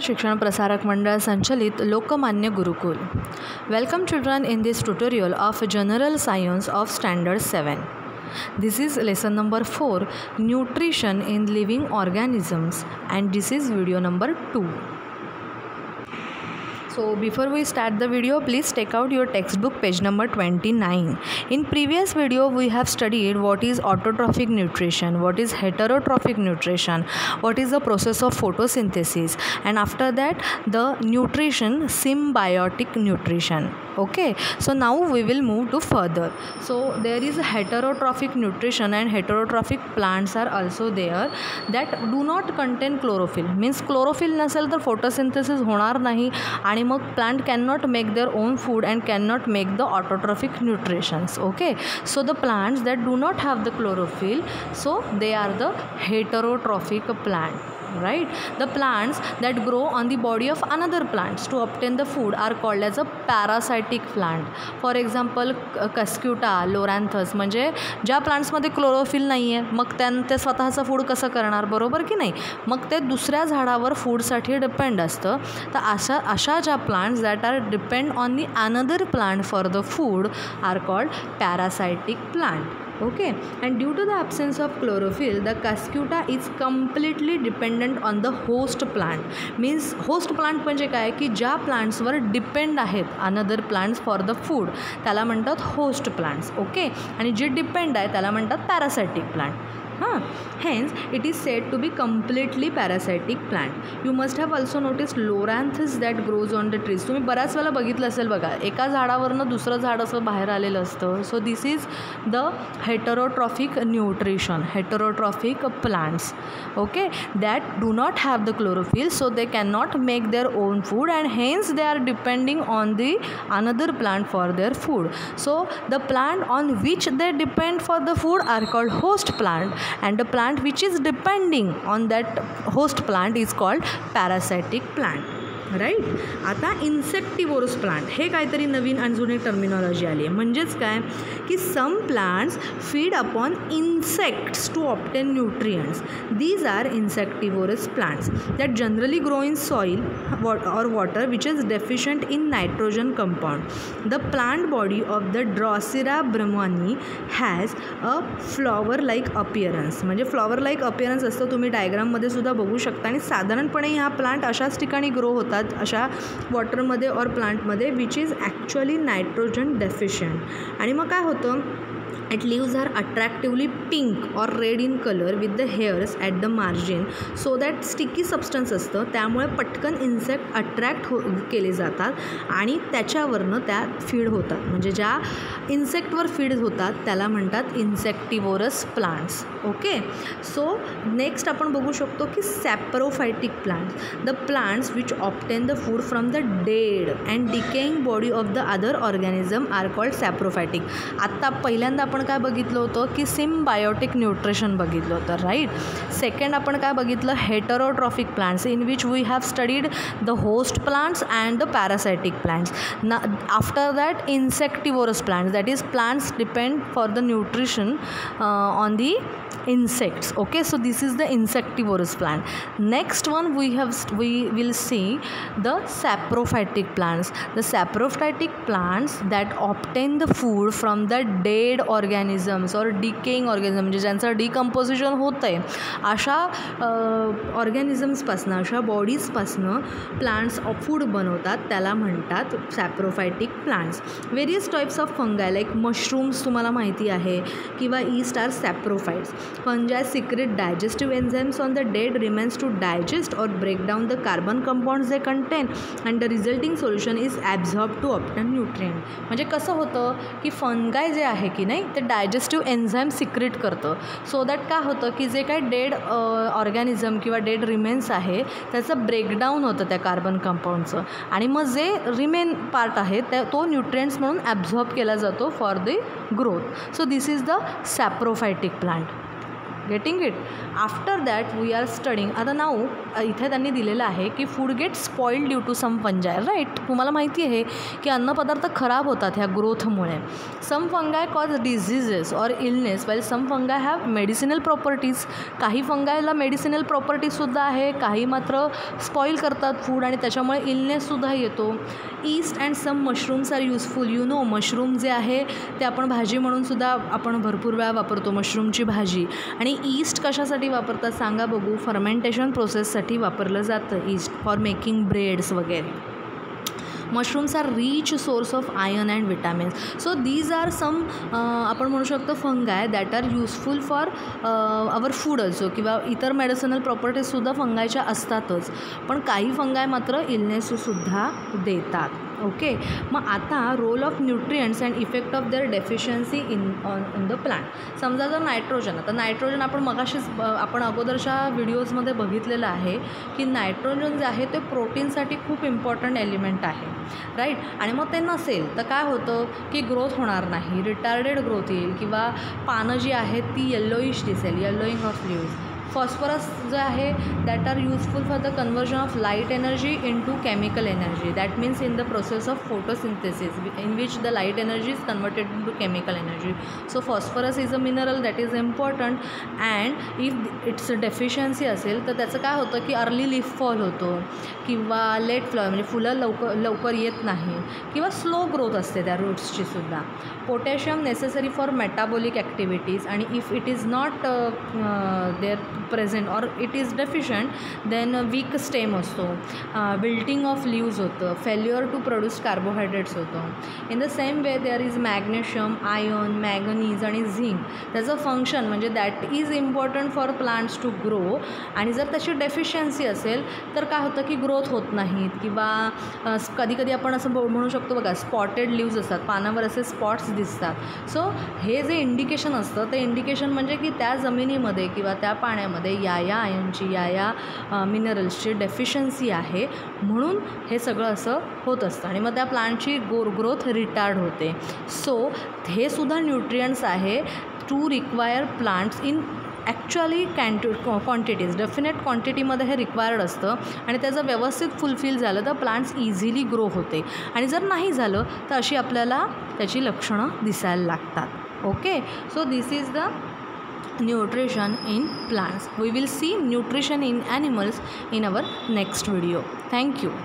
शिक्षण प्रसारक मंडळ संचलित लोकमान्य गुरुकुल. Welcome children in this tutorial of General Science of Standard 7. This is lesson number 4, Nutrition in Living Organisms, and this is video number 2. So before we start the video, please take out your textbook page number 29. In previous video we have studied what is autotrophic nutrition, what is heterotrophic nutrition, what is the process of photosynthesis, and after that the nutrition, symbiotic nutrition. Okay, so now we will move to further. So there is heterotrophic nutrition, and heterotrophic plants are also there that do not contain chlorophyll. Means chlorophyll नसेल तर photosynthesis होणार नाही आणि मग plant cannot make their own food and cannot make the autotrophic nutritions. Okay, so the plants that do not have the chlorophyll, so they are the heterotrophic plant. Right, the plants that grow on the body of another plants to obtain the food are called as a parasitic plant. For example, Cuscuta, Loranthus, म्हणजे ज्या प्लांट्समध्ये chlorophyll नाही आहे मग ते स्वतःचं food कसं करणार, बरोबर की नाही, मग ते दुसऱ्या झाडावर फूडसाठी डिपेंड असतं. तर अशा ज्या plants that are depend on the another plant for the food are called parasitic plant. Okay, and due to the absence of chlorophyll, the Cuscuta is completely dependent on the host plant. Means host plant म्हणजे काय की ज्या प्लांट्सवर depend आहेत another plants for the food त्याला म्हणतात host plants. Okay, आणि जे depend आहे त्याला म्हणतात parasitic plant. Hence it is said to be completely parasitic plant. You must have also noticed Loranthus that grows on the trees. तुम्ही बऱ्याच वेळा बघितलं असेल बघा, एका झाडावरनं दुसरं झाड असं बाहेर आलेलं असतं. So this is the heterotrophic nutrition, heterotrophic plants. Okay, that do not have the chlorophyll, so they can not make their own food and hence they are depending on the another plant for their food. So the plant on which they depend for the food are called host plant, and the plant which is depending on that host plant is called parasitic plant. Right. आता insectivorous plant हे काहीतरी नवीन अजून एक terminology आली आहे. म्हणजेच काय की some plants feed upon insects to obtain nutrients. These are insectivorous plants that generally grow in soil or water which is deficient in nitrogen compound. The plant body of the Drosera brahmani has a flower like appearance. म्हणजे flower like appearance असतं, तुम्ही डायग्राममध्ये सुद्धा बघू शकता. आणि साधारणपणे ह्या प्लांट अशाच ठिकाणी ग्रो होतात अशा वॉटरमध्ये और प्लांटमध्ये which is actually nitrogen deficient. आणि मग काय होतं, its leaves are attractively pink or red in color with the hairs at the margin, so that sticky substance असतं, त्यामुळे पटकन इन्सेक्ट अट्रॅक्ट केले जातात आणि त्याच्यावरनं त्या फीड होतात. म्हणजे ज्या इन्सेक्टवर फीड होतात त्याला म्हणतात insectivorous plants. Okay, so next आपण बघू शकतो की saprophytic plants, the plants which obtain the food from the dead and decaying body of the other organism are called saprophytic. आत्ता पहिल्यांदा आपण काय बघितलं होतं की सिम्बायोटिक न्यूट्रिशन बघितलं होतं. राईट. सेकंड आपण काय बघितलं, heterotrophic plants in which we have studied the host plants and the parasitic plants. After that insectivorous plants, that is plants depend for the nutrition on the insects. Okay, so this is the insectivorous plant. Next one we will see the saprophytic plants. The saprophytic plants that obtain the food from the dead organisms or decaying organisms, म्हणजे ज्यांचं decomposition होतं आहे अशा ऑर्गॅनिझम्सपासनं, अशा बॉडीजपासनं plants food बनवतात, त्याला म्हणतात saprophytic plants. Various types of fungi like mushrooms तुम्हाला माहिती आहे किंवा yeast are saprophytes. Fungi secrete digestive enzymes on the dead remains to digest or break down the carbon compounds they contain, and the resulting solution is absorbed to obtain nutrient. म्हणजे कसं होतं की फंगाय जे आहे की नाही ते डायजेस्टिव्ह एन्झाईम सिक्रेट करतं, सो दॅट काय होतं की जे काही डेड ऑर्गॅनिझम किंवा डेड रिमेन्स आहे त्याचं ब्रेकडाऊन होतं त्या कार्बन कंपाऊंडचं, आणि मग जे रिमेन पार्ट आहे तो न्यूट्रिएंट्स म्हणून ॲब्झॉर्ब केला जातो for the growth. So this is the saprophytic plant. Getting it. After that we are studying. आता नाऊ इथे त्यांनी दिलेलं आहे की food get spoiled due to some fungi, right. तुम्हाला माहिती आहे की अन्नपदार्थ खराब होतात ह्या ग्रोथमुळे. Some fungi cause diseases or illness while some fungi have medicinal properties. काही फंगायला मेडिसिनल प्रॉपर्टीजसुद्धा आहे, काही मात्र स्पॉईल करतात फूड आणि त्याच्यामुळे इलनेससुद्धा येतो. Yeast and some mushrooms are useful. You know mushroom जे आहे ते आपण भाजी म्हणूनसुद्धा आपण भरपूर वेळा वापरतो मशरूमची भाजी. आणि ईस्ट कशासाठी वापरतात सांगा बघू. फर्मेंटेशन प्रोसेससाठी वापरलं जातं ईस्ट फॉर मेकिंग ब्रेड्स वगैरे. Mushrooms are rich source of iron and vitamins. So these are some आपण म्हणू शकतो fungi that are useful for our food also. किंवा इतर मेडिसिनल प्रॉपर्टीजसुद्धा फंगायच्या असतातच, पण काही फंगाय मात्र इलनेससुद्धा देतात. ओके. मग आता role of nutrients and effect of their deficiency in the plant. समजा जर नायट्रोजन, आता नायट्रोजन आपण मगाशीच आपण अगोदरच्या व्हिडिओजमध्ये बघितलेलं आहे की नायट्रोजन जे आहे ते प्रोटीनसाठी खूप इम्पॉर्टंट एलिमेंट आहे, राईट. आणि मग ते नसेल तर काय होतं की ग्रोथ होणार नाही, रिटार्डेड ग्रोथ येईल किंवा पानं जी आहेत ती येल्लोइश दिसेल, येल्लोईंग ऑफ लीव्ज. फॉस्फरस जो आहे that are useful for the conversion of light energy into chemical energy. That means in the process of photosynthesis in which the light energy is converted into chemical energy. So phosphorus is a mineral that is important. And if its deficiency असेल तर त्याचं काय होतं की early leaf fall होतो किंवा late flower म्हणजे फुलं लवकर येत नाही किंवा स्लो ग्रोथ असते त्या रूट्सची सुद्धा. Potassium necessary for metabolic activities आणि if it is not there present or it is deficient then weak stem असतो, विल्टिंग ऑफ लीव्ज होतं, फेल्युअर टू प्रोड्यूस कार्बोहायड्रेट्स होतं. In the same way there is magnesium, iron, manganese आणि zinc. त्याचं function म्हणजे that is important for plants to grow. आणि जर त्याची deficiency असेल तर काय होतं की ग्रोथ होत नाहीत किंवा कधी कधी आपण असं म्हणू शकतो बघा स्पॉटेड लीव्ज असतात, पानावर असे स्पॉट्स दिसतात. सो हे जे इंडिकेशन असतं ते इंडिकेशन म्हणजे की त्या जमिनीमध्ये किंवा त्या पाण्यामध्ये या आयर्नची या मिनरल्सची डेफिशियन्सी आहे, म्हणून हे सगळं असं होत असतं आणि मग त्या प्लांटची ग्रोथ रिटार्ड होते. सो हे सुद्धा न्यूट्रियंट्स आहे to require plants in actually quantities. Definite क्वांटिटीमध्ये हे रिक्वायर्ड असतं आणि त्याचं व्यवस्थित फुलफिल झालं तर प्लांट्स इझिली ग्रो होते. आणि जर नाही झालं तर अशी आपल्याला त्याची लक्षणं दिसायला लागतात. Okay. So this is the nutrition in plants. We will see nutrition in animals in our next video. Thank you.